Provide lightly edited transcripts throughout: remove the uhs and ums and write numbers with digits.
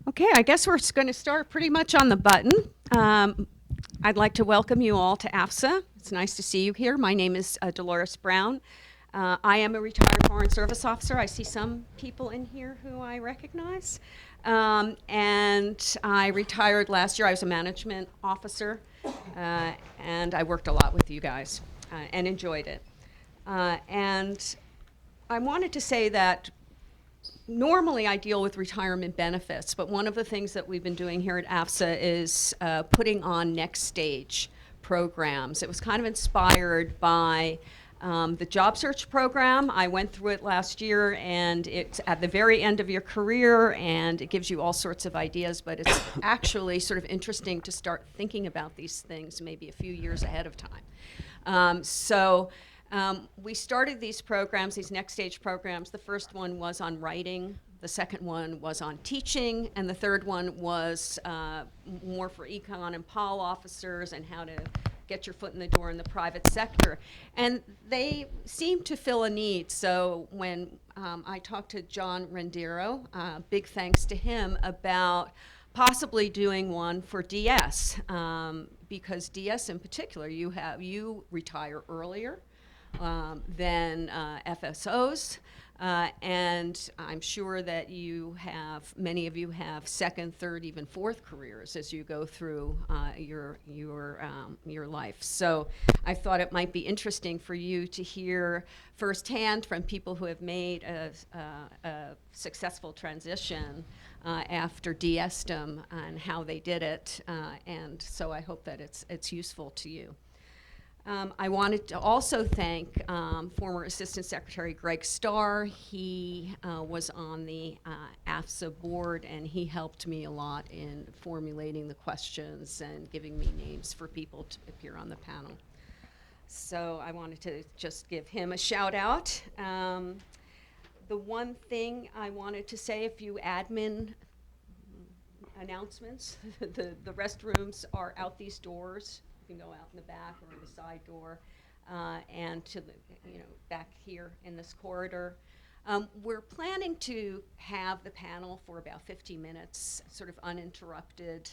Okay, I guess we're going to start pretty much on the button. I'd like to welcome you all to AFSA. It's nice to see you here. My name is Dolores Brown. I am a retired Foreign Service officer. I see some people in here who I recognize. And I retired last year. I was a management officer, and I worked a lot with you guys and enjoyed it. And I wanted to say that normally I deal with retirement benefits, but one of the things that we've been doing here at AFSA is putting on next stage programs. It was kind of inspired by the job search program. I went through it last year, and it's at the very end of your career, and it gives you all sorts of ideas, but it's actually sort of interesting to start thinking about these things maybe a few years ahead of time. We started these programs, these next stage programs. The first one was on writing, the second one was on teaching, and the third one was more for econ and pol officers and how to get your foot in the door in the private sector. And they seem to fill a need. So when I talked to John Rendero, big thanks to him, about possibly doing one for DS, because DS in particular, you retire earlier than FSOs, and I'm sure that many of you have second, third, even fourth careers as you go through your life. So I thought it might be interesting for you to hear firsthand from people who have made a successful transition after DSDM and how they did it, and so I hope that it's useful to you. I wanted to also thank former Assistant Secretary Greg Starr. He was on the AFSA board, and he helped me a lot in formulating the questions and giving me names for people to appear on the panel. So I wanted to just give him a shout out. The one thing I wanted to say, a few admin announcements. The restrooms are out these doors. You can go out in the back or in the side door, and to the, back here in this corridor. We're planning to have the panel for about 50 minutes, sort of uninterrupted.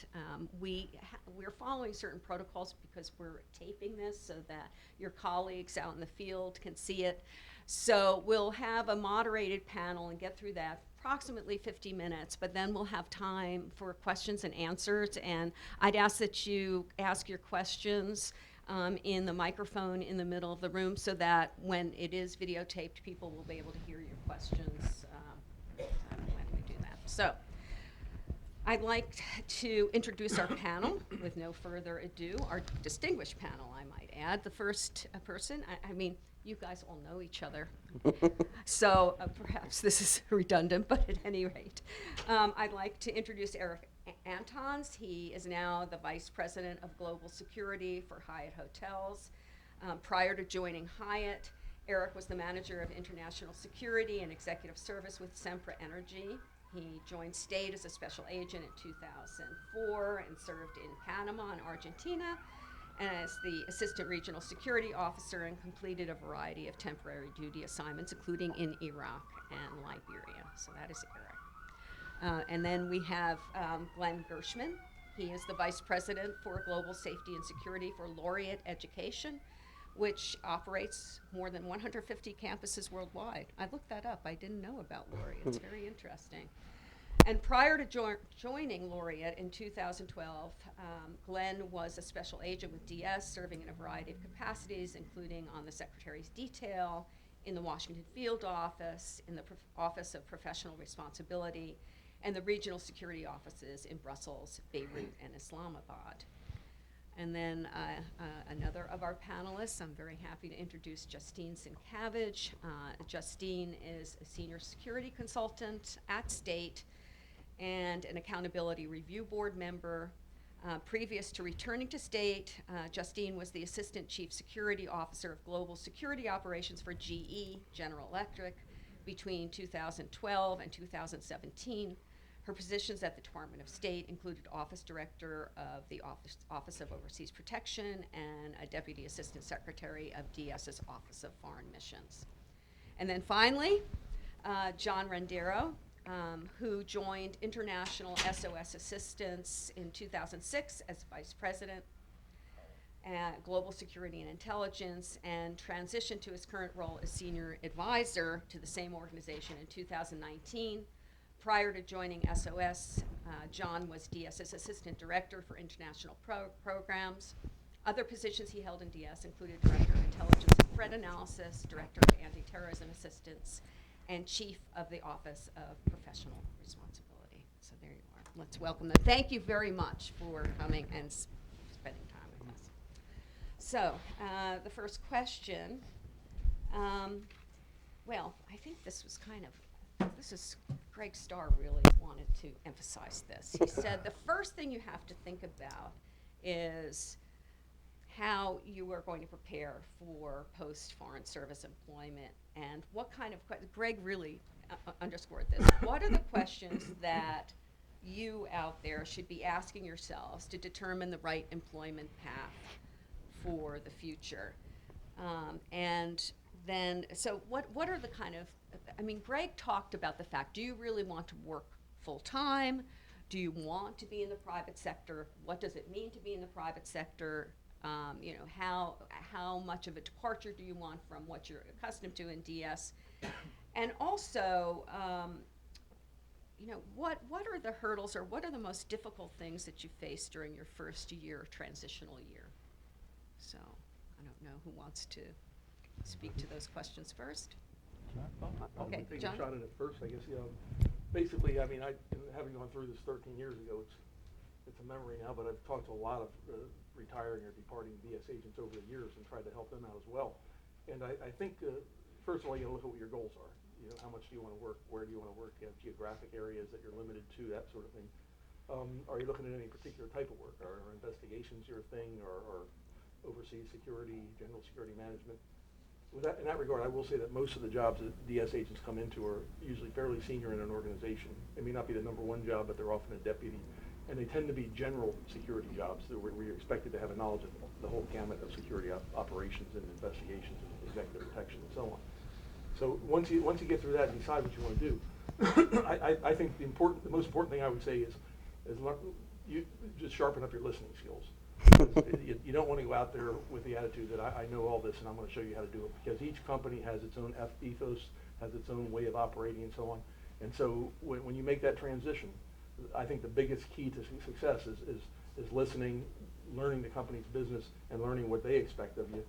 We're following certain protocols because we're taping this so that your colleagues out in the field can see it. So we'll have a moderated panel and get through that approximately 50 minutes, but then we'll have time for questions and answers, and I'd ask that you ask your questions in the microphone in the middle of the room so that when it is videotaped, people will be able to hear your questions when we do that. So I'd like to introduce our panel with no further ado, our distinguished panel, I might add. The first person, I mean, you guys all know each other, so perhaps this is redundant, but at any rate, I'd like to introduce Eric Antons. He is now the Vice President of Global Security for Hyatt Hotels. Prior to joining Hyatt, Eric was the Manager of International Security and Executive Service with Sempra Energy. He joined State as a special agent in 2004 and served in Panama and Argentina, and as the Assistant Regional Security Officer, and completed a variety of temporary duty assignments, including in Iraq and Liberia. So that is Eric. And then we have Glenn Gershman. He is the Vice President for Global Safety and Security for Laureate Education, which operates more than 150 campuses worldwide. I looked that up. I didn't know about Laureate. It's very interesting. And prior to joining Laureate in 2012, Glenn was a special agent with DS, serving in a variety of capacities, including on the Secretary's detail, in the Washington Field Office, in the Office of Professional Responsibility, and the regional security offices in Brussels, Beirut, and Islamabad. And then another of our panelists, I'm very happy to introduce Justine Sincavage. Justine is a senior security consultant at State and an accountability review board member. Previous to returning to State, Justine was the Assistant Chief Security Officer of Global Security Operations for GE, General Electric, between 2012 and 2017. Her positions at the Department of State included Office Director of the Office of Overseas Protection and a Deputy Assistant Secretary of DS's Office of Foreign Missions. And then finally, John Rendero. who joined International SOS Assistance in 2006 as vice president at Global Security and Intelligence, and transitioned to his current role as senior advisor to the same organization in 2019. Prior to joining SOS, John was DS's assistant director for international programs. Other positions he held in DS included director of intelligence and threat analysis, director of anti-terrorism assistance, and chief of the Office of Professional Responsibility. So there you are. Let's welcome them. Thank you very much for coming and spending time with us. So the first question, well, I think this was Greg Starr really wanted to emphasize this. He said the first thing you have to think about is how you are going to prepare for post-foreign service employment, and what kind of Greg really underscored this. What are the questions that you out there should be asking yourselves to determine the right employment path for the future? And then, so what are the kind of, I mean, Greg talked about the fact, do you really want to work full-time? Do you want to be in the private sector? What does it mean to be in the private sector? You know, how much of a departure do you want from what you're accustomed to in DS? And also, you know, what are the hurdles, or what are the most difficult things that you face during your first year, transitional year? So, I don't know who wants to speak to those questions first. I'll Okay, take John? a shot at it first, I guess. Basically, I mean, having gone through this 13 years ago, it's a memory now, but I've talked to a lot of retiring or departing DS agents over the years and tried to help them out as well. And I think, first of all, you gotta look at what your goals are. You know, how much do you want to work? Where do you want to work? Do you have geographic areas that you're limited to, that sort of thing? Are you looking at any particular type of work? Are investigations your thing, or overseas security, general security management? In that regard, I will say that most of the jobs that DS agents come into are usually fairly senior in an organization. It may not be the number one job, but they're often a deputy. And they tend to be general security jobs where you're expected to have a knowledge of the whole gamut of security operations and investigations and executive protection and so on. So once you get through that and decide what you want to do, I think the most important thing I would say is you just sharpen up your listening skills. You don't want to go out there with the attitude that I know all this and I'm going to show you how to do it, because each company has its own ethos, has its own way of operating and so on. And so when you make that transition, I think the biggest key to success is listening, learning the company's business, and learning what they expect of you,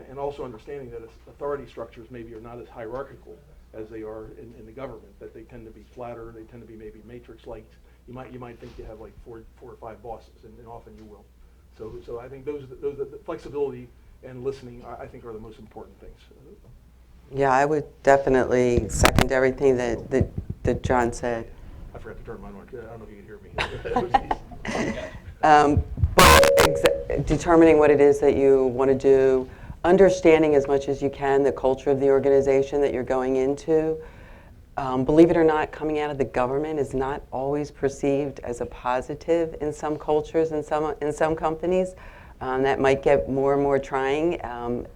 and also understanding that authority structures maybe are not as hierarchical as they are in the government, that they tend to be flatter, they tend to be maybe matrix-like. You might think you have like four or five bosses, and often you will. So I think those the flexibility and listening, I think, are the most important things. Yeah, I would definitely second everything that John said. I forgot to turn mine on. I don't know if you can hear me. But determining what it is that you want to do, understanding as much as you can the culture of the organization that you're going into. Believe it or not, coming out of the government is not always perceived as a positive in some cultures and some companies. That might get more and more trying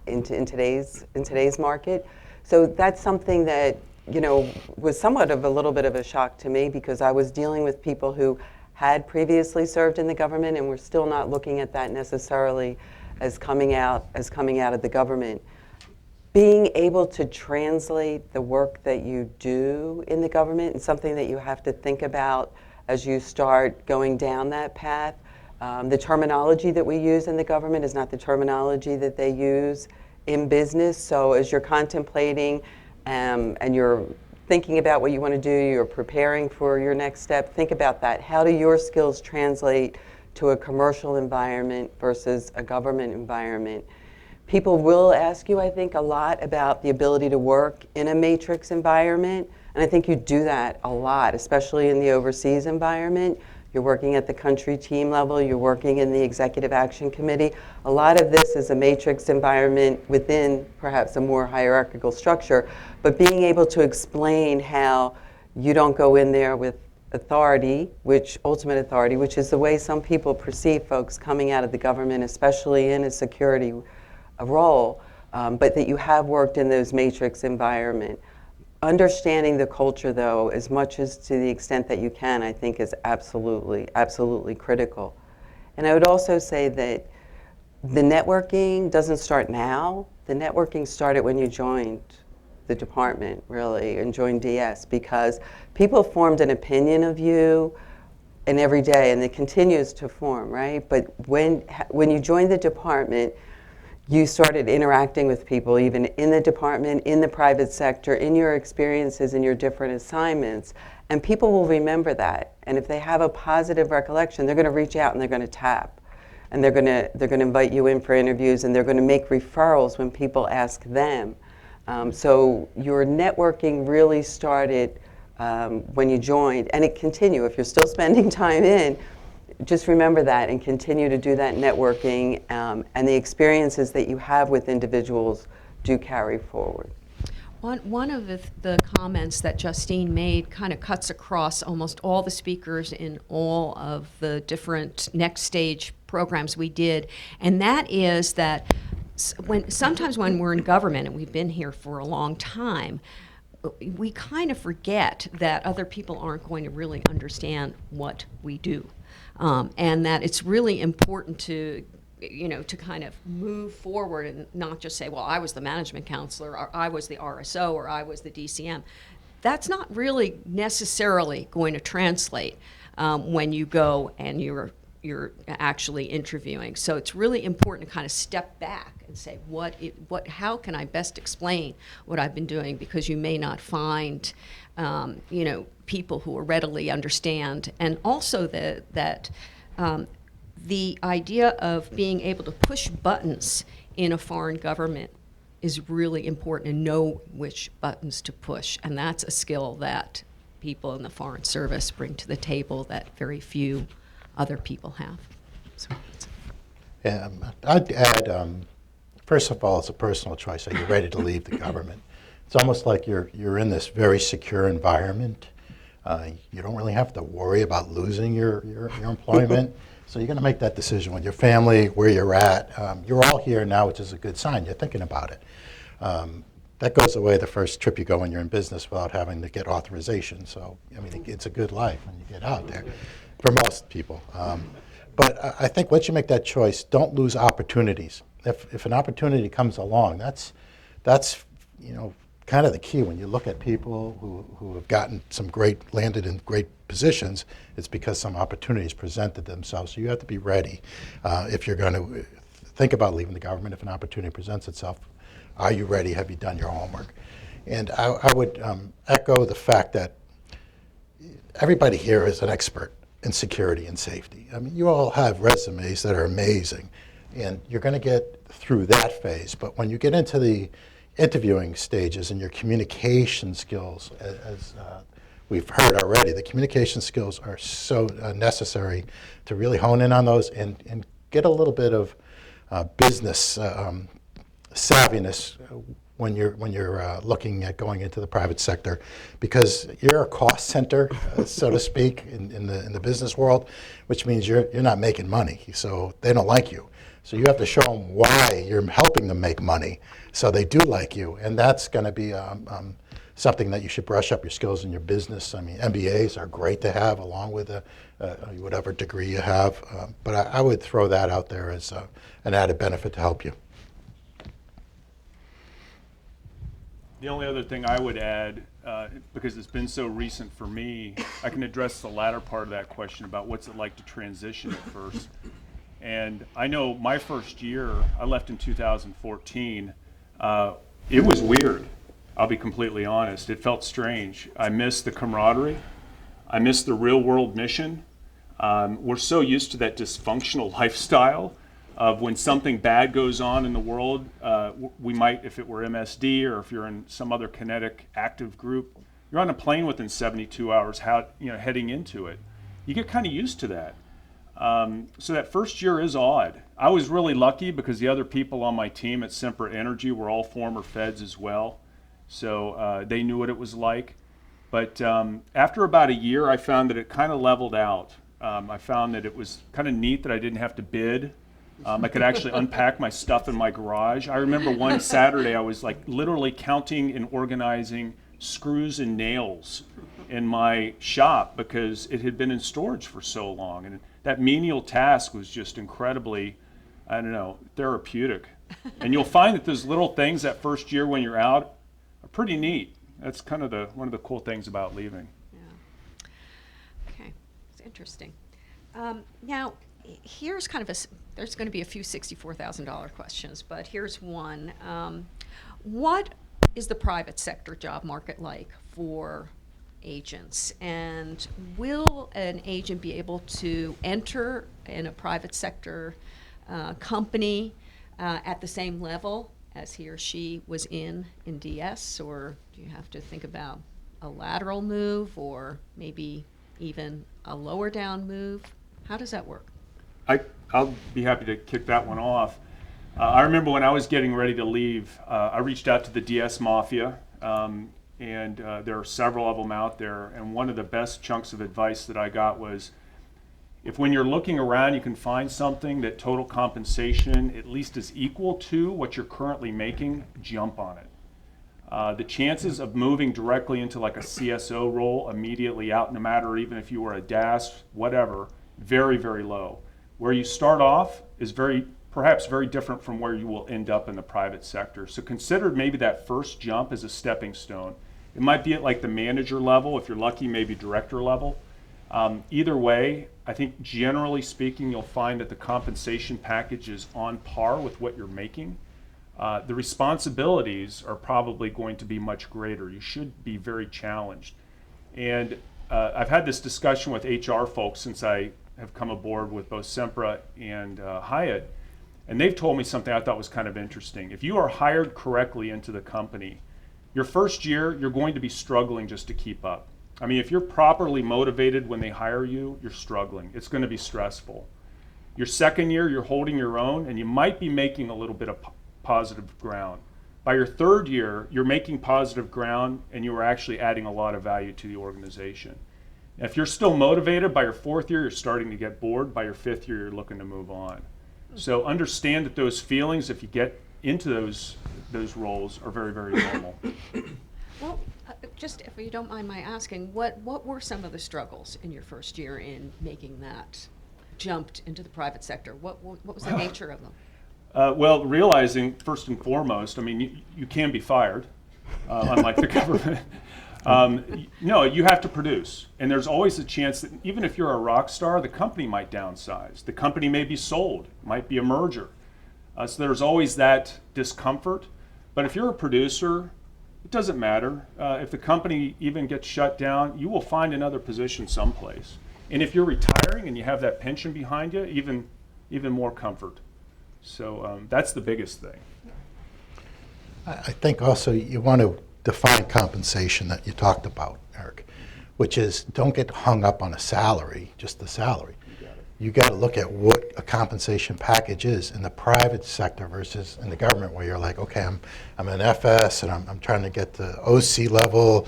in today's market. So that's something that, you know, was somewhat of a little bit of a shock to me, because I was dealing with people who had previously served in the government and were still not looking at that necessarily as coming out of the government. Being able to translate the work that you do in the government is something that you have to think about as you start going down that path. The terminology that we use in the government is not the terminology that they use in business. So as you're contemplating and you're thinking about what you want to do, you're preparing for your next step, think about that. How do your skills translate to a commercial environment versus a government environment? People will ask you, I think, a lot about the ability to work in a matrix environment, and I think you do that a lot, especially in the overseas environment. You're working at the country team level, you're working in the executive action committee. A lot of this is a matrix environment within perhaps a more hierarchical structure, but being able to explain how you don't go in there with authority, ultimate authority, which is the way some people perceive folks coming out of the government, especially in a security role, but that you have worked in those matrix environment. understanding the culture, though, as much as to the extent that you can, I think is absolutely, absolutely critical. And I would also say that the networking doesn't start now. The networking started when you joined the department, really, and joined DS, because people formed an opinion of you and every day, and it continues to form, right? But when you joined the department, you started interacting with people, even in the department, in the private sector, in your experiences, in your different assignments, and people will remember that. And if they have a positive recollection, they're going to reach out and they're going to tap, and they're going to invite you in for interviews, and they're going to make referrals when people ask them. So your networking really started when you joined, and it continued. If you're still spending time in, just remember that and continue to do that networking, and the experiences that you have with individuals do carry forward. One of the comments that Justine made kind of cuts across almost all the speakers in all of the different next stage programs we did, and that is that sometimes when we're in government, and we've been here for a long time, we kind of forget that other people aren't going to really understand what we do, and that it's really important to kind of move forward and not just say, well, I was the management counselor, or I was the RSO, or I was the DCM. That's not really necessarily going to translate when you go and you're actually interviewing. So it's really important to kind of step back and say, how can I best explain what I've been doing? Because you may not find, people who will readily understand, and also that the idea of being able to push buttons in a foreign government is really important, and know which buttons to push, and that's a skill that people in the Foreign Service bring to the table that very few other people have. So I'd add, first of all, it's a personal choice. Are you ready to leave the government? It's almost like you're in this very secure environment. You don't really have to worry about losing your employment. So you're going to make that decision with your family, where you're at. You're all here now, which is a good sign. You're thinking about it. That goes away the first trip you go when you're in business without having to get authorization. So, I mean, it's a good life when you get out there, for most people. But I think once you make that choice, don't lose opportunities. If an opportunity comes along, that's kind of the key. When you look at people who have gotten landed in great positions, it's because some opportunities presented themselves. So you have to be ready if you're going to think about leaving the government. If an opportunity presents itself, are you ready? Have you done your homework? And I would echo the fact that everybody here is an expert in security and safety. I mean, you all have resumes that are amazing, and you're going to get through that phase. But when you get into the interviewing stages and your communication skills, as we've heard already, the communication skills are so necessary to really hone in on those and get a little bit of business savviness when you're looking at going into the private sector, because you're a cost center, so to speak, in the business world, which means you're not making money, so they don't like you. So you have to show them why you're helping them make money, so they do like you, and that's going to be something that you should brush up your skills in your business. I mean, MBAs are great to have along with whatever degree you have, but I would throw that out there as an added benefit to help you. The only other thing I would add, because it's been so recent for me, I can address the latter part of that question about what's it like to transition at first. And I know my first year, I left in 2014, it was weird. I'll be completely honest. It felt strange. I missed the camaraderie. I missed the real world mission. We're so used to that dysfunctional lifestyle of when something bad goes on in the world, we might, if it were MSD or if you're in some other kinetic active group, you're on a plane within 72 hours heading into it. You get kind of used to that. So that first year is odd. I was really lucky because the other people on my team at Sempra Energy were all former feds as well. So they knew what it was like. But after about a year, I found that it kind of leveled out. I found that it was kind of neat that I didn't have to bid. I could actually unpack my stuff in my garage. I remember one Saturday I was like literally counting and organizing screws and nails in my shop because it had been in storage for so long. And that menial task was just incredibly, I don't know, therapeutic. And you'll find that those little things that first year when you're out are pretty neat. That's kind of one of the cool things about leaving. Yeah. Okay, it's interesting. Now, here's kind of there's going to be a few $64,000 questions, but here's one. What is the private sector job market like for agents? And will an agent be able to enter in a private sector company at the same level as he or she was in DS? Or do you have to think about a lateral move or maybe even a lower down move? How does that work? I'll be happy to kick that one off. I remember when I was getting ready to leave, I reached out to the DS Mafia, and there are several of them out there. And one of the best chunks of advice that I got was, if when you're looking around you can find something that total compensation at least is equal to what you're currently making, jump on it. The chances of moving directly into like a CSO role immediately out, no matter even if you were a DAS, whatever, very, very low. Where you start off is perhaps very different from where you will end up in the private sector. So consider maybe that first jump as a stepping stone. It might be at like the manager level, if you're lucky, maybe director level. Either way, I think generally speaking, you'll find that the compensation package is on par with what you're making. The responsibilities are probably going to be much greater. You should be very challenged. And I've had this discussion with HR folks since I have come aboard with both Sempra and Hyatt, and they've told me something I thought was kind of interesting. If you are hired correctly into the company, your first year, you're going to be struggling just to keep up. I mean, if you're properly motivated when they hire you, you're struggling. It's going to be stressful. Your second year, you're holding your own, and you might be making a little bit of positive ground. By your third year, you're making positive ground, and you are actually adding a lot of value to the organization. If you're still motivated, by your fourth year, you're starting to get bored. By your fifth year, you're looking to move on. So understand that those feelings, if you get into those roles, are very, very normal. Well, just if you don't mind my asking, what were some of the struggles in your first year in making that jumped into the private sector? What was the nature of them? Well, realizing first and foremost, I mean, you can be fired, unlike the government. No, you have to produce. And there's always a chance that even if you're a rock star, the company might downsize. The company may be sold, might be a merger. So there's always that discomfort. But if you're a producer, it doesn't matter. If the company even gets shut down, you will find another position someplace. And if you're retiring and you have that pension behind you, even more comfort. So that's the biggest thing. I think also you want to define compensation that you talked about, Eric, which is don't get hung up on a salary, just the salary. You got to look at what a compensation package is in the private sector versus in the government, where you're like, okay, I'm an FS and I'm trying to get to OC level.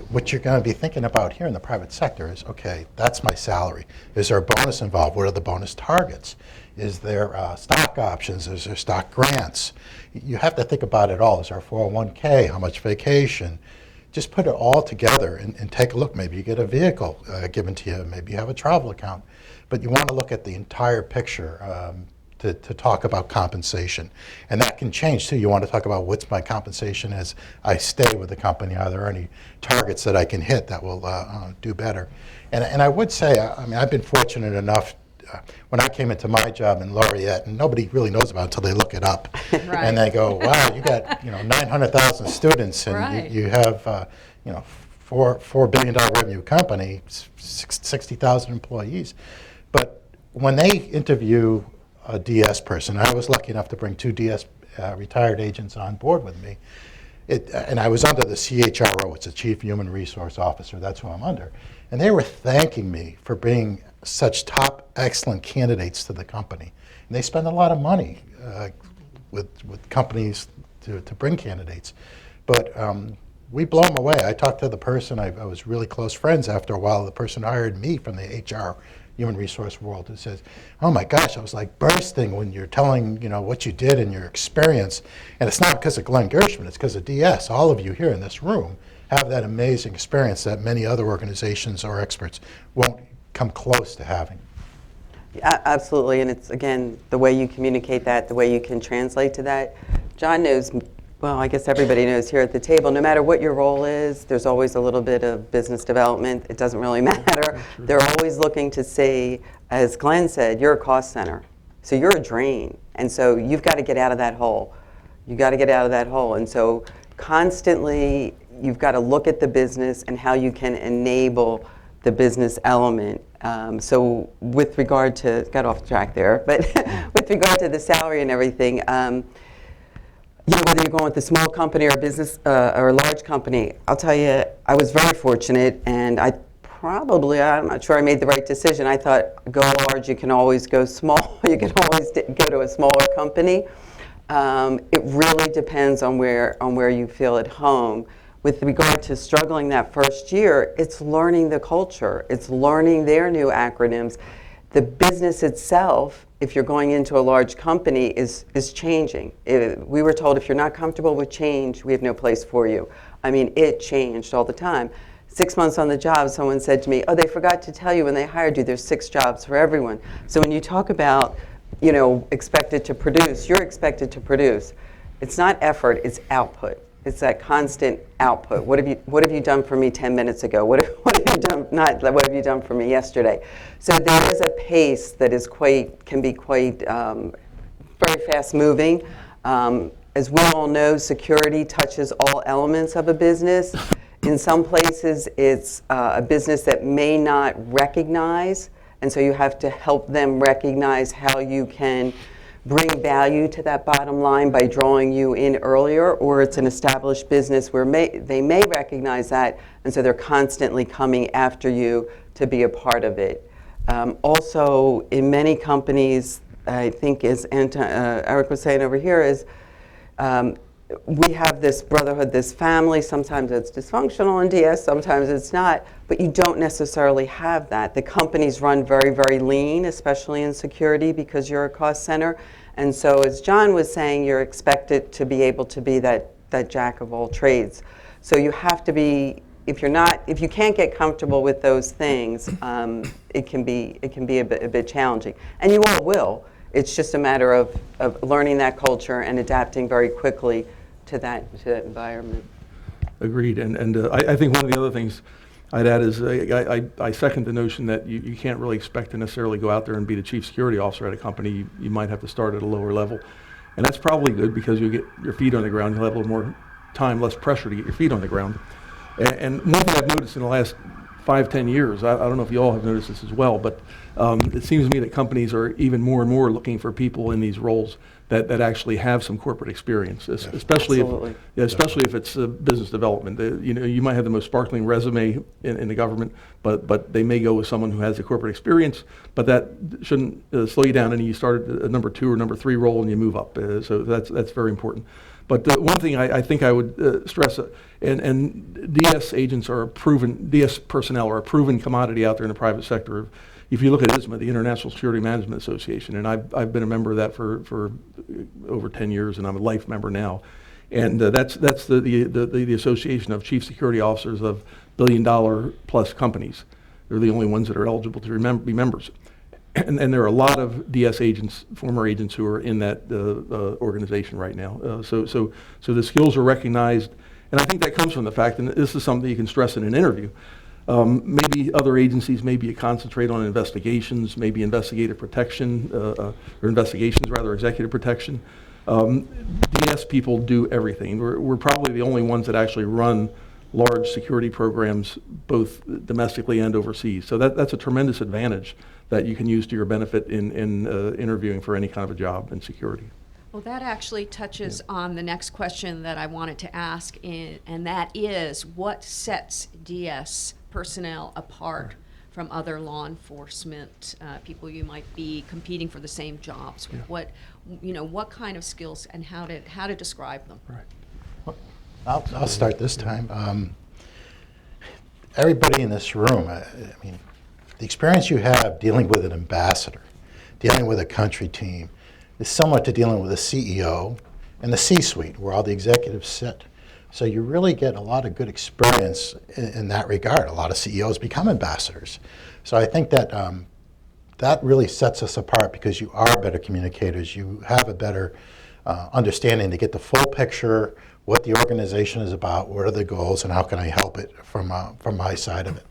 What you're going to be thinking about here in the private sector is, okay, that's my salary. Is there a bonus involved? What are the bonus targets? Is there stock options? Is there stock grants? You have to think about it all. Is there a 401k? How much vacation? Just put it all together and take a look. Maybe you get a vehicle given to you. Maybe you have a travel account. But you want to look at the entire picture to talk about compensation. And that can change too. You want to talk about what's my compensation as I stay with the company. Are there any targets that I can hit that will do better? And I would say, I mean, I've been fortunate enough when I came into my job in Laureate, and nobody really knows about it until they look it up. Right. And they go, wow, you got 900,000 students, and Right. you have $4 billion revenue company, 60,000 employees. But when they interview a DS person, I was lucky enough to bring 2 DS retired agents on board with me. And I was under the CHRO, it's a Chief Human Resource Officer, that's who I'm under. And they were thanking me for bringing such top, excellent candidates to the company. And they spend a lot of money with companies to bring candidates. But we blow them away. I talked to the person, I was really close friends after a while, the person hired me from the HR human resource world, who says, oh my gosh, I was like bursting when you're telling what you did and your experience. And it's not because of Glenn Gershman, it's because of DS. All of you here in this room have that amazing experience that many other organizations or experts won't come close to having. Absolutely, and it's, again, the way you communicate that, the way you can translate to that. John knows, well, I guess everybody knows here at the table, no matter what your role is, there's always a little bit of business development. It doesn't really matter. They're always looking to see, as Glenn said, you're a cost center. So you're a drain. And so you've got to get out of that hole. You've got to get out of that hole. And so constantly, you've got to look at the business and how you can enable the business element. So with regard to, got off track there, but with regard to the salary and everything, you know, whether you're going with a small company or a business or a large company, I'll tell you, I was very fortunate, and I'm not sure I made the right decision. I thought, go large, you can always go small. You can always go to a smaller company. It really depends on where you feel at home. With regard to struggling that first year, it's learning the culture. It's learning their new acronyms. The business itself, if you're going into a large company, is changing. We were told if you're not comfortable with change, we have no place for you. I mean, it changed all the time. 6 months on the job, someone said to me, oh, they forgot to tell you when they hired you, there's 6 jobs for everyone. So when you talk about, you know, expected to produce, you're expected to produce. It's not effort, it's output. It's that constant output. What have you done for me 10 minutes ago? What have you done? Not what have you done for me yesterday? So there is a pace that is can be quite very fast moving. As we all know, security touches all elements of a business. In some places, it's a business that may not recognize, and so you have to help them recognize how you can bring value to that bottom line by drawing you in earlier, or it's an established business where they may recognize that, and so they're constantly coming after you to be a part of it. Also, in many companies, I think as Anton, Eric was saying over here, is we have this brotherhood, this family. Sometimes it's dysfunctional in DS, sometimes it's not, but you don't necessarily have that. The companies run very, very lean, especially in security, because you're a cost center. And so as John was saying, you're expected to be able to be that jack of all trades. So you have to be, if you can't get comfortable with those things, it can be a bit challenging. And you all will. It's just a matter of learning that culture and adapting very quickly to that environment. Agreed. And I think one of the other things I'd add is I second the notion that you can't really expect to necessarily go out there and be the chief security officer at a company. You might have to start at a lower level. And that's probably good because you get your feet on the ground. You'll have a little more time, less pressure to get your feet on the ground. And one thing I've noticed in the last 5-10 years, I don't know if you all have noticed this as well, but it seems to me that companies are even more and more looking for people in these roles that actually have some corporate experience, especially if it's business development. You might have the most sparkling resume in the government, but they may go with someone who has a corporate experience, but that shouldn't slow you down, and you start at a number 2 or number 3 role and you move up. So that's very important. But one thing I think I would stress, and DS agents are DS personnel are a proven commodity out there in the private sector. If you look at ISMA, the International Security Management Association, and I've been a member of that for over 10 years, and I'm a life member now. And that's the association of chief security officers of billion-dollar-plus companies. They're the only ones that are eligible to be members. And there are a lot of DS agents, former agents, who are in that organization right now. So the skills are recognized, and I think that comes from the fact, and this is something you can stress in an interview. Maybe other agencies, maybe you concentrate on investigations, maybe investigative protection, or investigations rather, executive protection. DS people do everything. We're probably the only ones that actually run large security programs, both domestically and overseas. So that's a tremendous advantage that you can use to your benefit in interviewing for any kind of a job in security. Well, that actually touches on the next question that I wanted to ask, and that is, what sets DS personnel apart from other law enforcement people you might be competing for the same jobs? Yeah. What kind of skills and how to describe them? Right. Well, I'll start this time. Everybody in this room, I mean, the experience you have dealing with an ambassador, dealing with a country team, is similar to dealing with a CEO and the C-suite, where all the executives sit. So you really get a lot of good experience in that regard. A lot of CEOs become ambassadors. So I think that that really sets us apart because you are better communicators. You have a better understanding to get the full picture, what the organization is about, what are the goals, and how can I help it from my side of it.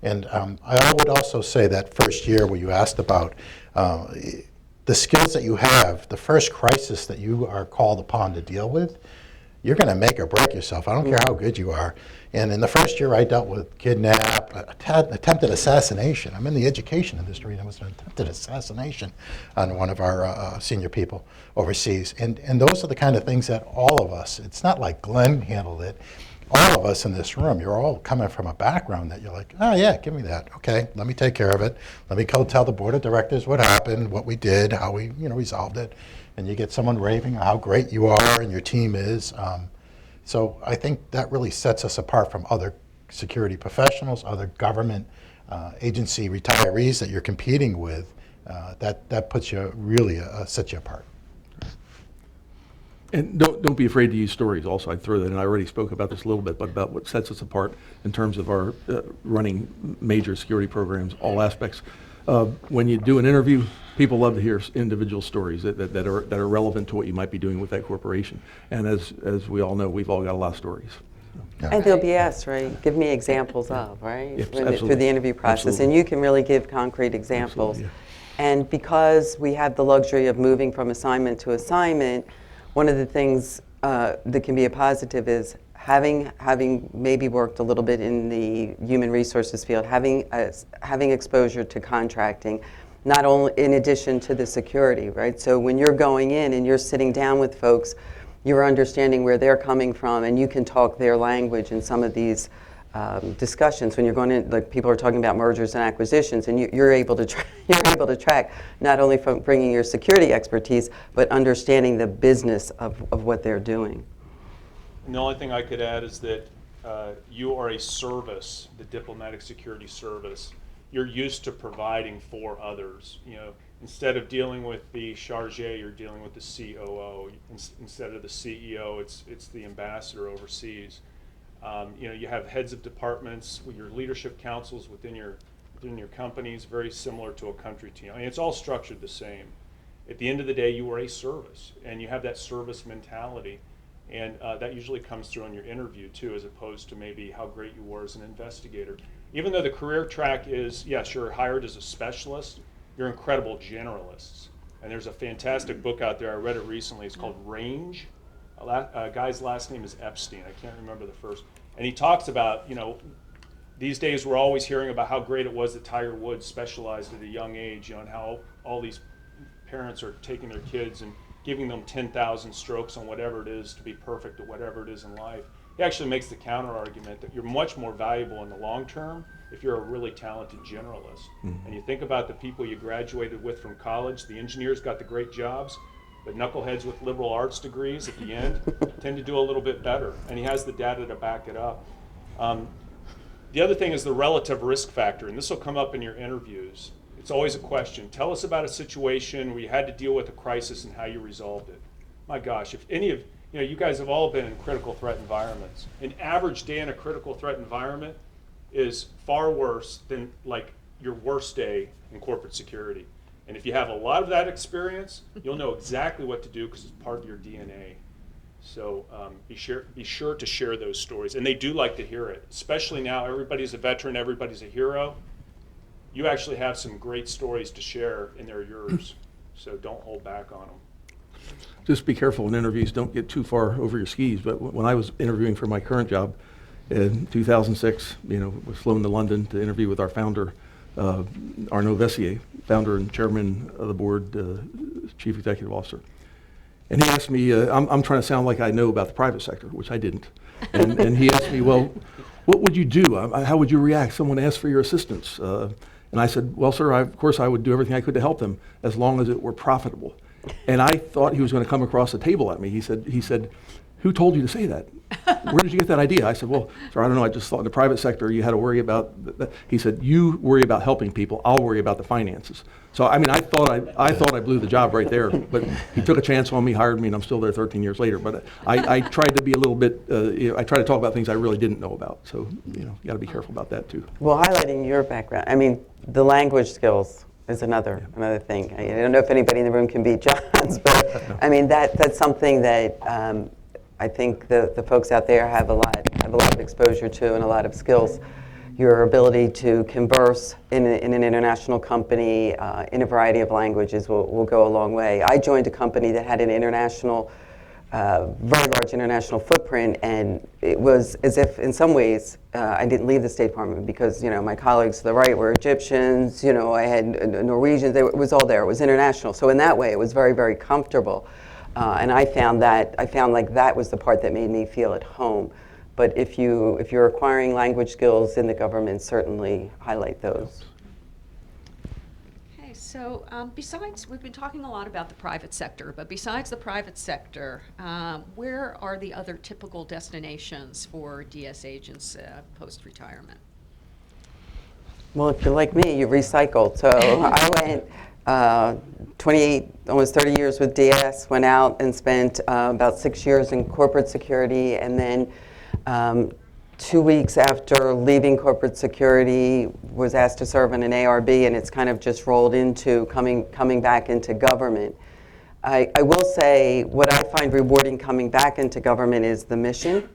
And I would also say that first year where you asked about the skills that you have, the first crisis that you are called upon to deal with, you're going to make or break yourself. I don't care how good you are. And in the first year, I dealt with kidnap, attempted assassination. I'm in the education industry, and it was an attempted assassination on one of our senior people overseas. And those are the kind of things that all of us, it's not like Glenn handled it, all of us in this room, you're all coming from a background that you're like, oh yeah, give me that. Okay, let me take care of it. Let me go tell the board of directors what happened, what we did, how we resolved it. And you get someone raving how great you are and your team is. So I think that really sets us apart from other security professionals, other government agency retirees that you're competing with. That puts you really sets you apart. And don't be afraid to use stories also. I'd throw that in. I already spoke about this a little bit, but about what sets us apart in terms of our running major security programs, all aspects. When you do an interview, people love to hear individual stories that are relevant to what you might be doing with that corporation. And as we all know, we've all got a lot of stories. Yeah. And they'll be asked, right? Give me examples of, right? Yes, Through absolutely. the interview process. Absolutely. And you can really give concrete examples. Absolutely, And because we have the luxury of moving from assignment to assignment, one of the things that can be a positive is having maybe worked a little bit in the human resources field, having exposure to contracting, not only in addition to the security, right? So when you're going in and you're sitting down with folks, you're understanding where they're coming from, and you can talk their language in some of these discussions. When you're going in, like people are talking about mergers and acquisitions, and you're able to track not only from bringing your security expertise, but understanding the business of what they're doing. And the only thing I could add is that you are a service, the diplomatic security service. You're used to providing for others. Instead of dealing with the charge, you're dealing with the COO. Instead of the CEO, it's the ambassador overseas. You have heads of departments with your leadership councils within your companies, very similar to a country team. I mean, it's all structured the same. At the end of the day, you are a service, and you have that service mentality. And that usually comes through in your interview too, as opposed to maybe how great you were as an investigator. Even though the career track is, yes, you're hired as a specialist, you're incredible generalists. And there's a fantastic book out there, I read it recently, it's called Range. A guy's last name is Epstein, I can't remember the first. And he talks about, these days we're always hearing about how great it was that Tiger Woods specialized at a young age, and how all these parents are taking their kids and giving them 10,000 strokes on whatever it is to be perfect at whatever it is in life. He actually makes the counter argument that you're much more valuable in the long term if you're a really talented generalist. Mm-hmm. And you think about the people you graduated with from college, the engineers got the great jobs, but knuckleheads with liberal arts degrees at the end tend to do a little bit better. And he has the data to back it up. The other thing is the relative risk factor, and this will come up in your interviews. It's always a question. Tell us about a situation where you had to deal with a crisis and how you resolved it. My gosh, if any of you guys have all been in critical threat environments. An average day in a critical threat environment is far worse than like your worst day in corporate security. And if you have a lot of that experience, you'll know exactly what to do because it's part of your DNA. So be sure to share those stories. And they do like to hear it, especially now everybody's a veteran, everybody's a hero. You actually have some great stories to share, and they're yours. So don't hold back on them. Just be careful in interviews. Don't get too far over your skis. But when I was interviewing for my current job in 2006, was flown to London to interview with our founder, Arnaud Vessier, founder and chairman of the board, chief executive officer. And he asked me, I'm trying to sound like I know about the private sector, which I didn't. And he asked me, well, what would you do? How would you react? Someone asked for your assistance. And I said, well, sir, of course I would do everything I could to help them as long as it were profitable. And I thought he was going to come across the table at me. He said, who told you to say that? Where did you get that idea? I said, well, sir, I don't know. I just thought in the private sector you had to worry about. He said, you worry about helping people. I'll worry about the finances. So I mean, I thought I blew the job right there. But he took a chance on me, hired me, and I'm still there 13 years later. But I tried to be a little bit. I tried to talk about things I really didn't know about. So you got to be careful about that too. Well, highlighting your background, I mean, the language skills is another thing. I don't know if anybody in the room can beat John's, but I mean that's something that I think the folks out there have a lot of exposure to and a lot of skills. Your ability to converse in an international company in a variety of languages will go a long way. I joined a company that had an international, very large international footprint, and it was as if in some ways I didn't leave the State Department because my colleagues to the right were Egyptians, I had Norwegians, it was all there, it was international. So in that way it was very, very comfortable. And I found like that was the part that made me feel at home. But if you're acquiring language skills in the government, certainly highlight those. Okay, so besides, we've been talking a lot about the private sector, but besides the private sector, where are the other typical destinations for DS agents post-retirement? Well, if you're like me, you recycled. So I went 28, almost 30 years with DS, went out and spent about 6 years in corporate security, and then 2 weeks after leaving corporate security was asked to serve in an ARB, and it's kind of just rolled into coming back into government. I will say what I find rewarding coming back into government is the mission.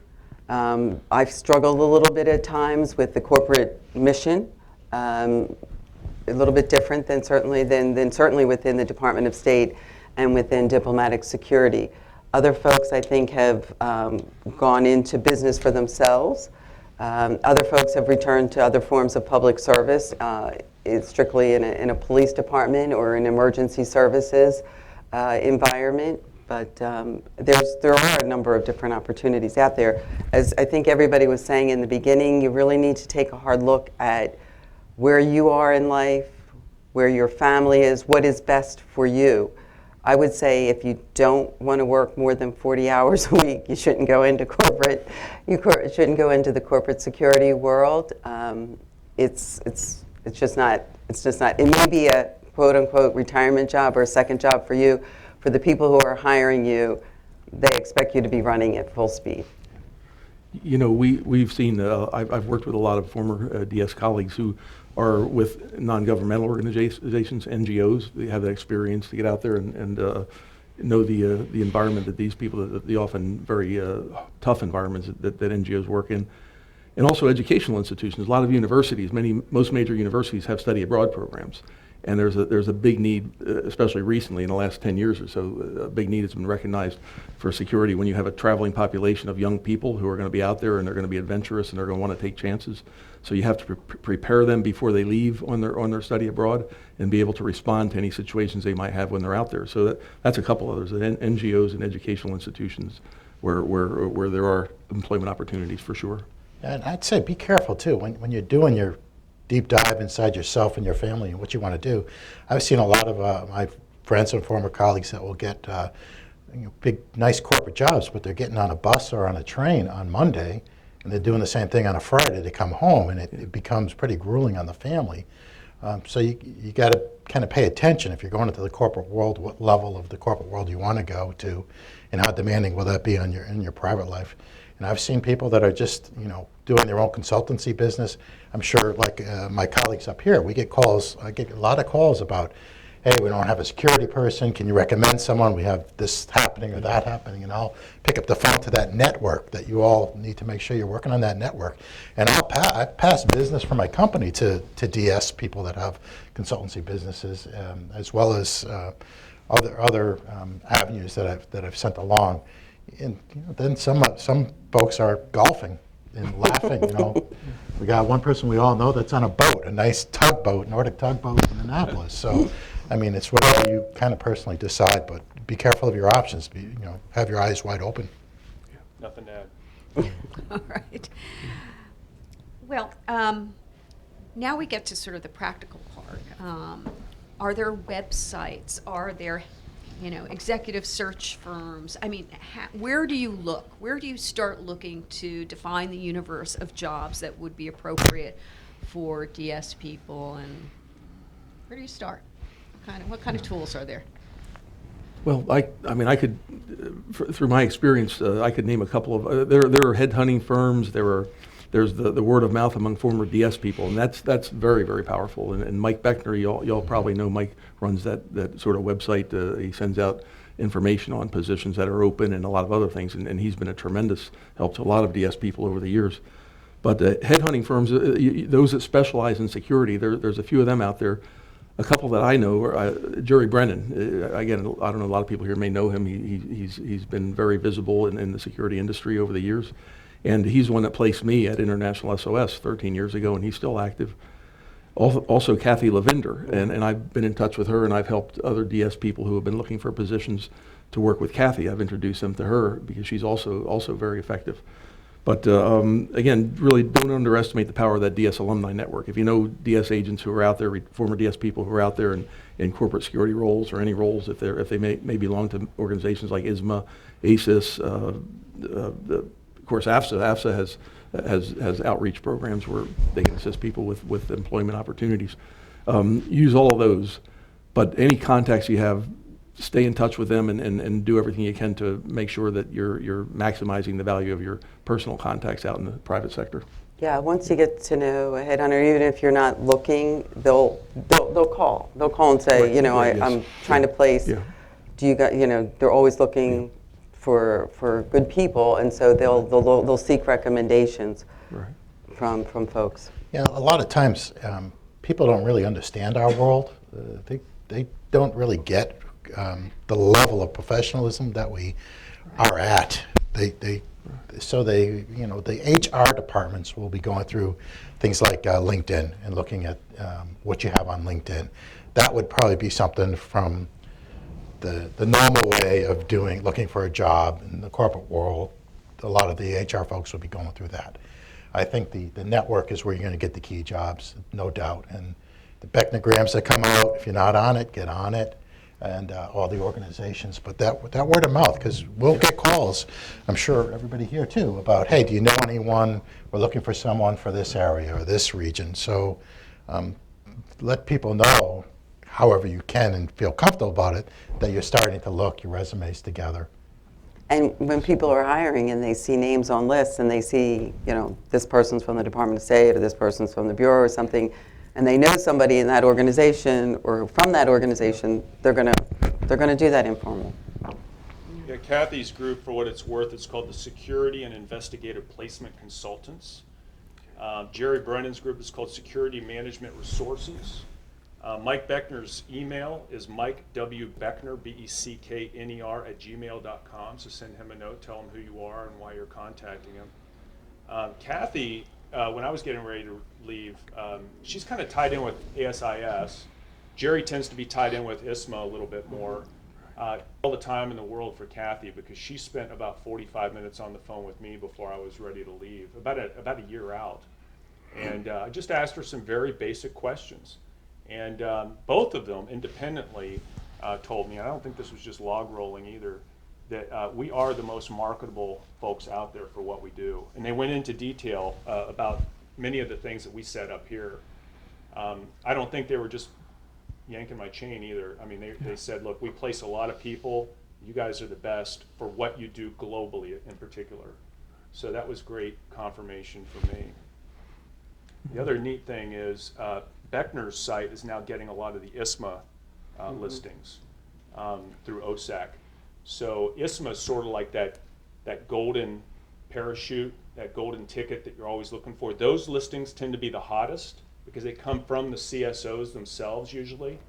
I've struggled a little bit at times with the corporate mission, a little bit different than certainly within the Department of State and within diplomatic security. Other folks, I think, have gone into business for themselves. Other folks have returned to other forms of public service, strictly in a police department or an emergency services environment. But there are a number of different opportunities out there. As I think everybody was saying in the beginning, you really need to take a hard look at where you are in life, where your family is, what is best for you. I would say if you don't want to work more than 40 hours a week, you shouldn't go into corporate. You shouldn't go into the corporate security world. It's just not. It may be a quote unquote retirement job or a second job for you. For the people who are hiring you, they expect you to be running at full speed. We've seen. I've worked with a lot of former DS colleagues who are with non-governmental organizations, NGOs. They have that experience to get out there and know the environment that these people, the often very tough environments that NGOs work in. And also educational institutions. A lot of universities, most major universities have study abroad programs. And there's a big need, especially recently in the last 10 years or so, a big need has been recognized for security when you have a traveling population of young people who are going to be out there and they're going to be adventurous and they're going to want to take chances. So you have to prepare them before they leave on their study abroad and be able to respond to any situations they might have when they're out there. So that's a couple others, NGOs and educational institutions where there are employment opportunities for sure. And I'd say be careful too when you're doing your deep dive inside yourself and your family and what you want to do. I've seen a lot of my friends and former colleagues that will get big, nice corporate jobs, but they're getting on a bus or on a train on Monday, and they're doing the same thing on a Friday. They come home, and it becomes pretty grueling on the family. So you got to kind of pay attention if you're going into the corporate world, what level of the corporate world you want to go to, and how demanding will that be in your private life. And I've seen people that are just, doing their own consultancy business. I'm sure, like my colleagues up here, we get calls. I get a lot of calls about, hey, we don't have a security person. Can you recommend someone? We have this happening or that happening. And I'll pick up the phone to that network that you all need to make sure you're working on that network. And I pass business from my company to DS people that have consultancy businesses, as well as other avenues that I've sent along. And then some folks are golfing and laughing. We got one person we all know that's on a boat, a nice tugboat, Nordic tugboat in Annapolis. So, it's whatever you kind of personally decide, but be careful of your options. Have your eyes wide open. Yeah, nothing to add. All right. Well, now we get to sort of the practical part. Are there websites? Are there executive search firms. I mean, where do you look? Where do you start looking to define the universe of jobs that would be appropriate for DS people, and where do you start? What kind of tools are there? Well, I mean, I could, through my experience, I could name a couple of, there are headhunting firms, there's the word of mouth among former DS people, and that's very, very powerful. And Mike Beckner, y'all probably know Mike runs that sort of website. He sends out information on positions that are open and a lot of other things, and he's been a tremendous help to a lot of DS people over the years. But headhunting firms, those that specialize in security, there's a few of them out there. A couple that I know are Jerry Brennan. Again, I don't know, a lot of people here may know him. He's been very visible in the security industry over the years. And he's the one that placed me at International SOS 13 years ago, and he's still active. Also Kathy Lavender, and I've been in touch with her, and I've helped other DS people who have been looking for positions to work with Kathy. I've introduced them to her because she's also very effective. But again, really don't underestimate the power of that DS alumni network. If you know DS agents who are out there, former DS people who are out there in corporate security roles or any roles, if they may belong to organizations like ISMA, ACIS, of course AFSA has outreach programs where they can assist people with employment opportunities. Use all of those, but any contacts you have, stay in touch with them and do everything you can to make sure that you're maximizing the value of your personal contacts out in the private sector. Yeah, once you get to know a headhunter, even if you're not looking, they'll call. They'll call and say, Right. Yes. I'm trying to place. Yeah. Do you got? They're always looking for good people, and so they'll seek recommendations Right. from folks. Yeah, a lot of times people don't really understand our world. They don't really get the level of professionalism that we are at. The HR departments will be going through things like LinkedIn and looking at what you have on LinkedIn. That would probably be something from the normal way of looking for a job in the corporate world. A lot of the HR folks will be going through that. I think the network is where you're going to get the key jobs, no doubt. And the Becknograms that come out, if you're not on it, get on it. And all the organizations, but that word of mouth, because we'll get calls, I'm sure everybody here too, about, hey, do you know anyone? We're looking for someone for this area or this region. So let people know, however you can and feel comfortable about it, that you're starting to look your resumes together. And when people are hiring and they see names on lists and they see, this person's from the Department of State or this person's from the Bureau or something, and they know somebody in that organization or from that organization, they're gonna do that informal. Yeah, Kathy's group, for what it's worth, it's called the Security and Investigative Placement Consultants. Jerry Brennan's group is called Security Management Resources. Mike Beckner's email is MikeWBeckner, BECKNER @gmail.com. So send him a note, tell him who you are and why you're contacting him. Kathy, when I was getting ready to leave, she's kind of tied in with ASIS. Jerry tends to be tied in with ISMA a little bit more. All the time in the world for Kathy, because she spent about 45 minutes on the phone with me before I was ready to leave, about a year out. And I just asked her some very basic questions. And both of them independently told me, and I don't think this was just log rolling either, that we are the most marketable folks out there for what we do. And they went into detail about many of the things that we set up here. I don't think they were just yanking my chain either. I mean, they said, look, we place a lot of people. You guys are the best for what you do globally in particular. So that was great confirmation for me. The other neat thing is Beckner's site is now getting a lot of the ISMA listings through OSAC. So ISMA is sort of like that golden parachute, that golden ticket that you're always looking for. Those listings tend to be the hottest because they come from the CSOs themselves usually.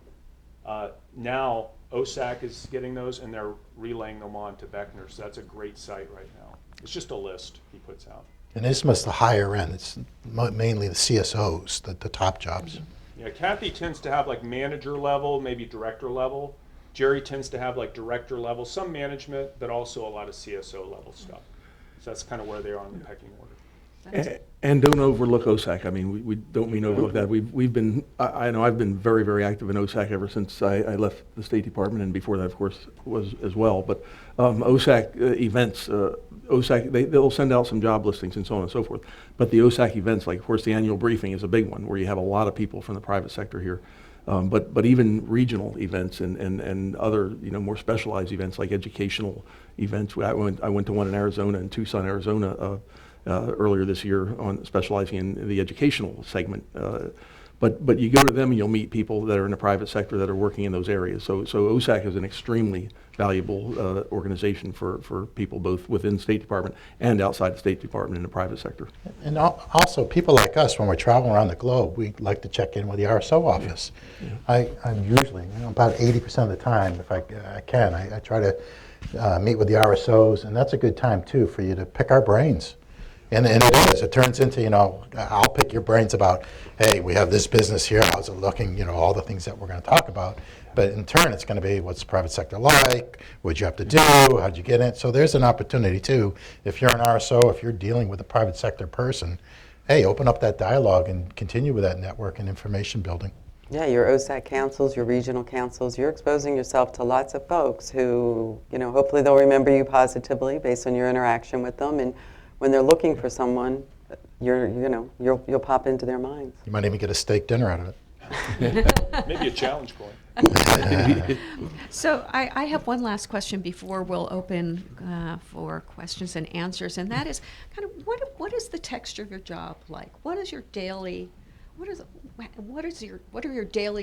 Now OSAC is getting those and they're relaying them on to Beckner. So that's a great site right now. It's just a list he puts out. And ISMA's the higher end. It's mainly the CSOs, the top jobs. Yeah, Kathy tends to have like manager level, maybe director level. Jerry tends to have like director level, some management, but also a lot of CSO level stuff. So that's kind of where they are in the pecking order. And don't overlook OSAC. I mean, we don't mean to overlook that. We've been, I know I've been very, very active in OSAC ever since I left the State Department, and before that, of course, was as well. But OSAC events, OSAC, they'll send out some job listings and so on and so forth. But the OSAC events, like, of course, the annual briefing is a big one, where you have a lot of people from the private sector here. But even regional events and other, more specialized events like educational events. I went to one in Arizona, in Tucson, Arizona, earlier this year, on specializing in the educational segment. But you go to them and you'll meet people that are in the private sector that are working in those areas. So OSAC is an extremely valuable organization for people both within the State Department and outside the State Department in the private sector. And also, people like us, when we're traveling around the globe, we like to check in with the RSO office. Yeah. I'm usually, about 80% of the time, if I can, I try to meet with the RSOs, and that's a good time, too, for you to pick our brains. And it is. It turns into, I'll pick your brains about, hey, we have this business here, how's it looking, all the things that we're going to talk about. But in turn, it's going to be, what's the private sector like? What'd you have to do? How'd you get in? So there's an opportunity, too. If you're an RSO, if you're dealing with a private sector person, hey, open up that dialogue and continue with that network and information building. Yeah, your OSAC councils, your regional councils, you're exposing yourself to lots of folks who, hopefully they'll remember you positively based on your interaction with them. And when they're looking for someone, you'll pop into their minds. You might even get a steak dinner out of it. Maybe a challenge coin. So I have one last question before we'll open for questions and answers, and that is kind of what is the texture of your job like? What are your daily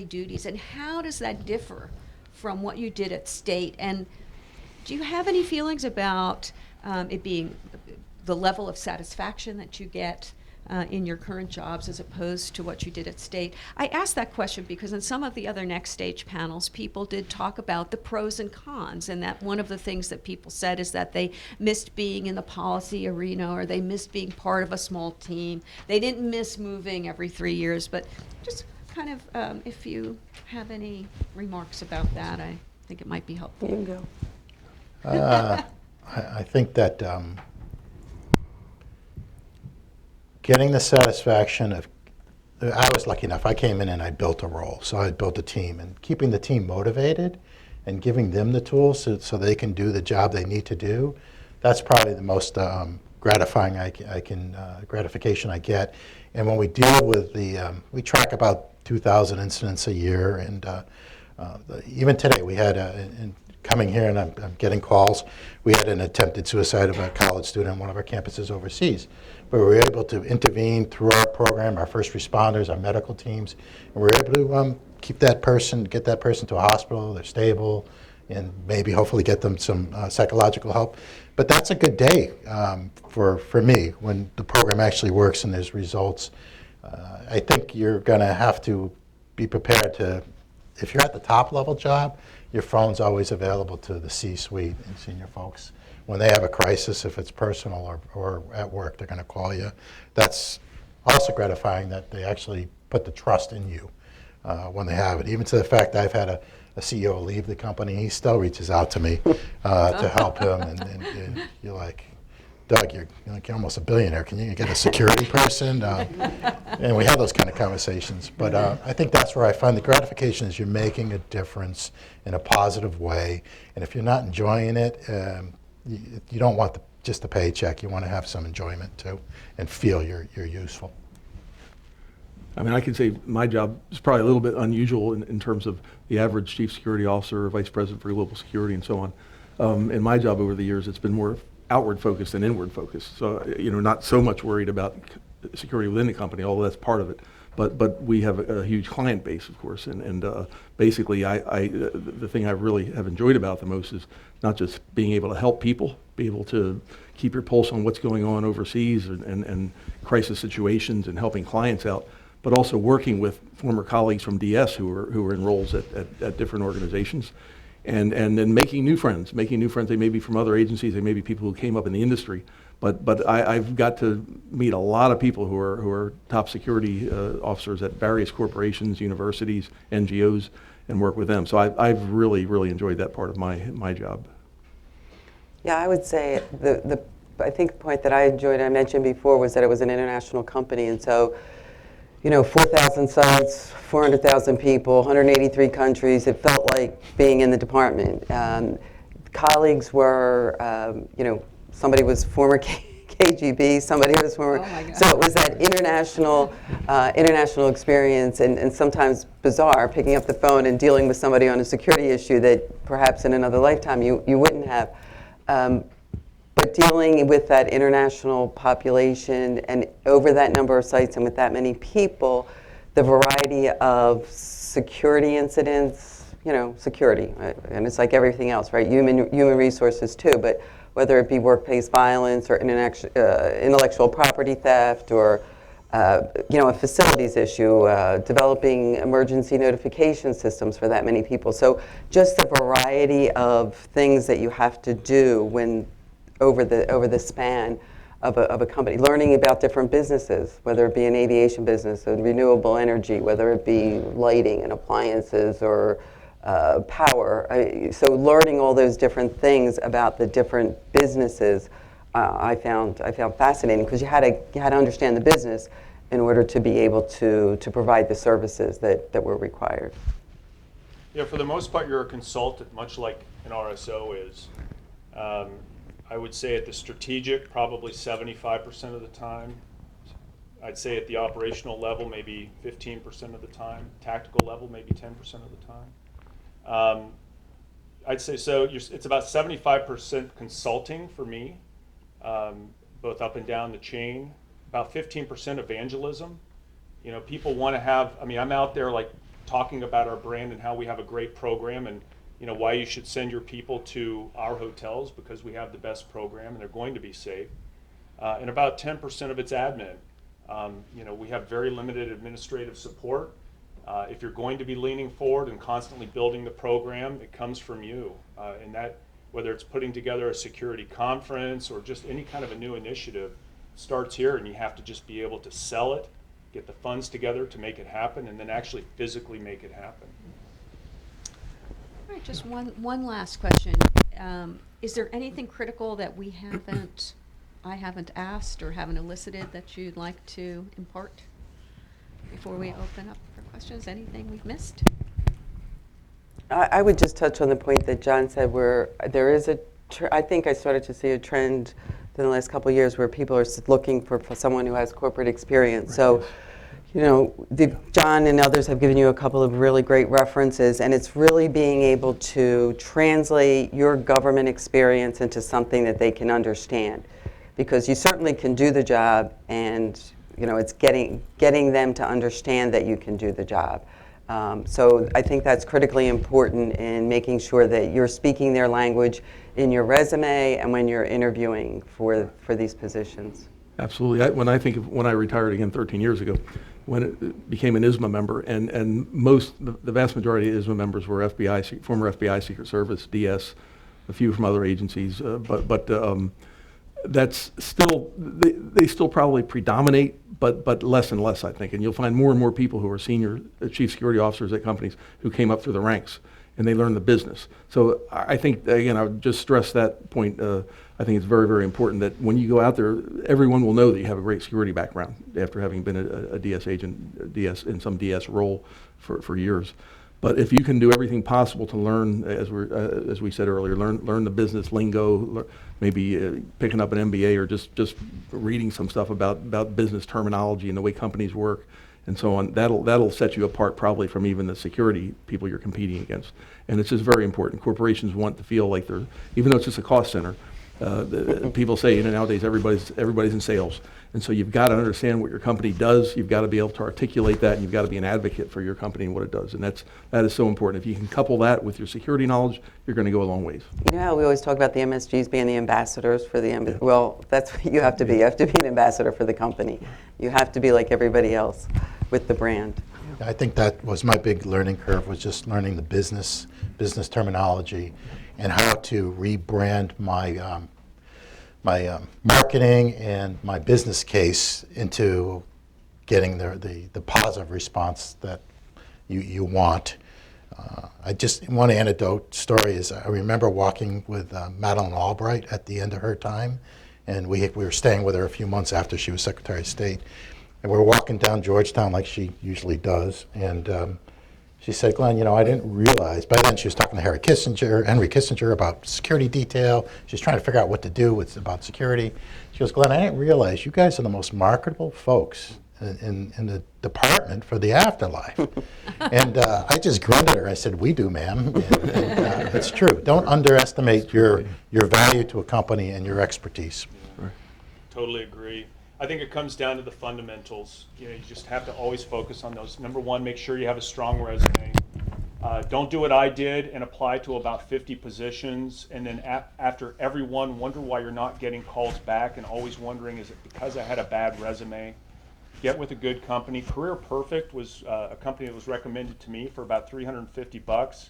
duties, and how does that differ from what you did at State? And do you have any feelings about it being the level of satisfaction that you get in your current jobs as opposed to what you did at State? I asked that question because in some of the other Next Stage panels, people did talk about the pros and cons, and that one of the things that people said is that they missed being in the policy arena, or they missed being part of a small team. They didn't miss moving every 3 years, but just kind of, if you have any remarks about that, I think it might be helpful. You can go. I think that getting the satisfaction of, I was lucky enough, I came in and I built a role, so I built a team, and keeping the team motivated and giving them the tools so they can do the job they need to do, that's probably the most gratifying gratification I get. And when we deal with we track about 2,000 incidents a year, and even today we had coming here, and I'm getting calls. We had an attempted suicide of a college student on one of our campuses overseas. But we were able to intervene through our program, our first responders, our medical teams, and we were able to get that person to a hospital, they're stable, and maybe hopefully get them some psychological help. But that's a good day for me when the program actually works and there's results. I think you're going to have to be prepared to, if you're at the top level job, your phone's always available to the C-suite and senior folks. When they have a crisis, if it's personal or at work, they're going to call you. That's also gratifying that they actually put the trust in you when they have it. Even to the fact I've had a CEO leave the company, he still reaches out to me to help him. And you're like, Doug, you're almost a billionaire. Can you get a security person? And we have those kind of conversations. But I think that's where I find the gratification is you're making a difference in a positive way. And if you're not enjoying it, you don't want just the paycheck. You want to have some enjoyment too, and feel you're useful. I mean, I can say my job is probably a little bit unusual in terms of the average chief security officer or vice president for global security and so on. In my job over the years, it's been more outward focused than inward focused. So, not so much worried about security within the company, although that's part of it. But we have a huge client base, of course, and basically, the thing I really have enjoyed about the most is not just being able to help people, be able to keep your pulse on what's going on overseas and crisis situations and helping clients out, but also working with former colleagues from DS who are in roles at different organizations, and then making new friends. They may be from other agencies, they may be people who came up in the industry. But I've got to meet a lot of people who are top security officers at various corporations, universities, NGOs, and work with them. So I've really, really enjoyed that part of my job. Yeah, I would say the I think the point that I enjoyed, I mentioned before, was that it was an international company, and so 4,000 sites, 400,000 people, 183 countries. It felt like being in the department. Colleagues were, somebody was former KGB, somebody was former. Oh my God. So it was that international experience, and sometimes bizarre, picking up the phone and dealing with somebody on a security issue that perhaps in another lifetime you wouldn't have. But dealing with that international population and over that number of sites and with that many people, the variety of security incidents, security, and it's like everything else, right? Human resources too, but whether it be workplace violence or intellectual property theft or a facilities issue, developing emergency notification systems for that many people. So just the variety of things that you have to do when over the span of a company, learning about different businesses, whether it be an aviation business, or renewable energy, whether it be lighting and appliances or power. So learning all those different things about the different businesses, I found fascinating, because you had to understand the business in order to be able to provide the services that were required. Yeah, for the most part, you're a consultant, much like an RSO is. I would say at the strategic, probably 75% of the time. I'd say at the operational level, maybe 15% of the time. Tactical level, maybe 10% of the time. I'd say so. It's about 75% consulting for me, both up and down the chain. About 15% evangelism. People want to have. I'm out there like talking about our brand and how we have a great program, and why you should send your people to our hotels because we have the best program and they're going to be safe. And about 10% of it's admin. We have very limited administrative support. If you're going to be leaning forward and constantly building the program, it comes from you. And that, whether it's putting together a security conference or just any kind of a new initiative, starts here, and you have to just be able to sell it, get the funds together to make it happen, and then actually physically make it happen. All right, just one last question. Is there anything critical that I haven't asked or haven't elicited that you'd like to impart before we open up for questions? Anything we've missed? I would just touch on the point that John said, where there is I think I started to see a trend in the last couple of years where people are looking for someone who has corporate experience. Right. So, John and others have given you a couple of really great references, and it's really being able to translate your government experience into something that they can understand. Because you certainly can do the job, and it's getting them to understand that you can do the job. So I think that's critically important in making sure that you're speaking their language in your resume and when you're interviewing for these positions. Absolutely. When I retired again 13 years ago, when it became an ISMA member, and the vast majority of ISMA members were former FBI Secret Service, DS, a few from other agencies, but that's still, they still probably predominate, but less and less, I think. And you'll find more and more people who are senior chief security officers at companies who came up through the ranks, and they learn the business. So I think, again, I would just stress that point. I think it's very, very important that when you go out there, everyone will know that you have a great security background after having been a DS agent, in some DS role for years. But if you can do everything possible to learn, as we said earlier, learn the business lingo, maybe picking up an MBA or just reading some stuff about business terminology and the way companies work and so on, that'll set you apart probably from even the security people you're competing against. And it's just very important. Corporations want to feel like they're, even though it's just a cost center, people say, nowadays everybody's in sales. And so you've got to understand what your company does. You've got to be able to articulate that, and you've got to be an advocate for your company and what it does. And that is so important. If you can couple that with your security knowledge, you're going to go a long ways. We always talk about the MSGs being the ambassadors for the Well, that's what you have to be. You have to be an ambassador for the company. You have to be like everybody else with the brand. I think that was my big learning curve, was just learning the business terminology and how to rebrand my my marketing and my business case into getting the positive response that you want. One anecdote story is I remember walking with Madeleine Albright at the end of her time, and we were staying with her a few months after she was Secretary of State. And we were walking down Georgetown like she usually does, and she said, Glenn, I didn't realize, by then she was talking to Henry Kissinger about security detail. She was trying to figure out what to do about security. She goes, Glenn, I didn't realize you guys are the most marketable folks in the department for the afterlife. And I just grinned at her. I said, we do, ma'am. And it's true. Don't underestimate your value to a company and your expertise. Yeah. Totally agree. I think it comes down to the fundamentals. You just have to always focus on those. Number one, make sure you have a strong resume. Don't do what I did and apply to about 50 positions, and then after every one, wonder why you're not getting calls back, and always wondering, is it because I had a bad resume? Get with a good company. Career Perfect was a company that was recommended to me for about $350.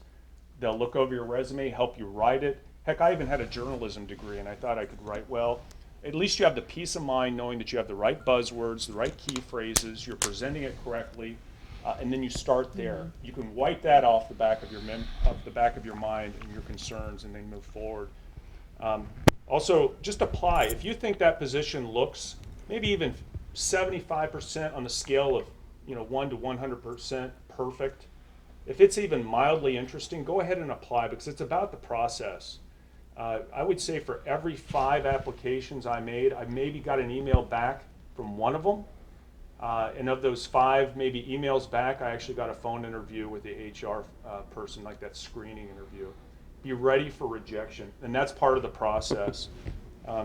They'll look over your resume, help you write it. Heck, I even had a journalism degree, and I thought I could write well. At least you have the peace of mind knowing that you have the right buzzwords, the right key phrases, you're presenting it correctly, and then you start there. You can wipe that off the back of your mind and your concerns, and then move forward. Also, just apply. If you think that position looks maybe even 75% on the scale of 1 to 100% perfect, if it's even mildly interesting, go ahead and apply, because it's about the process. I would say for every 5 applications I made, I maybe got an email back from one of them. And of those 5 maybe emails back, I actually got a phone interview with the HR person, like that screening interview. Be ready for rejection, and that's part of the process.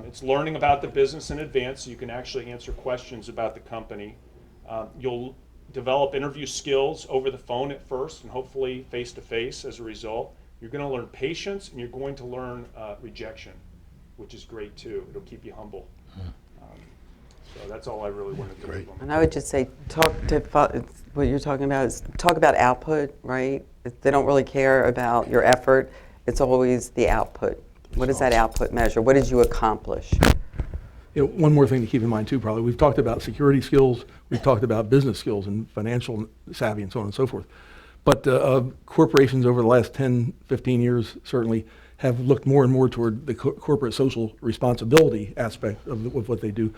It's learning about the business in advance so you can actually answer questions about the company. You'll develop interview skills over the phone at first, and hopefully face-to-face as a result. You're going to learn patience, and you're going to learn rejection, which is great too. It'll keep you humble. So that's all I really wanted to do. And I would just say, what you're talking about is talk about output, right? They don't really care about your effort. It's always the output. What does that output measure? What did you accomplish? One more thing to keep in mind too, probably. We've talked about security skills, we've talked about business skills and financial savvy and so on and so forth. But corporations over the last 10, 15 years certainly have looked more and more toward the corporate social responsibility aspect of what they do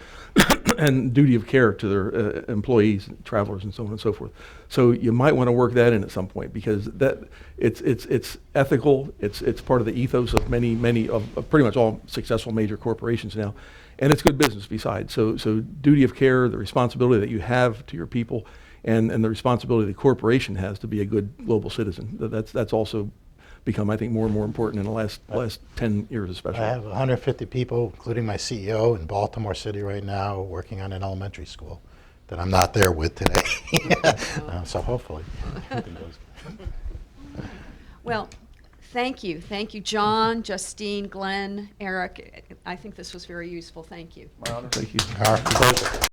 and duty of care to their employees, travelers, and so on and so forth. So you might want to work that in at some point, because it's ethical. It's part of the ethos of many of pretty much all successful major corporations now, and it's good business besides. So duty of care, the responsibility that you have to your people, and the responsibility the corporation has to be a good global citizen. That's also become, I think, more and more important in the last 10 years especially. I have 150 people, including my CEO, in Baltimore City right now, working on an elementary school that I'm not there with today. So hopefully everything goes good. Well, thank you. Thank you, John, Justine, Glenn, Eric. I think this was very useful. Thank you. My honor. Thank you. Our pleasure.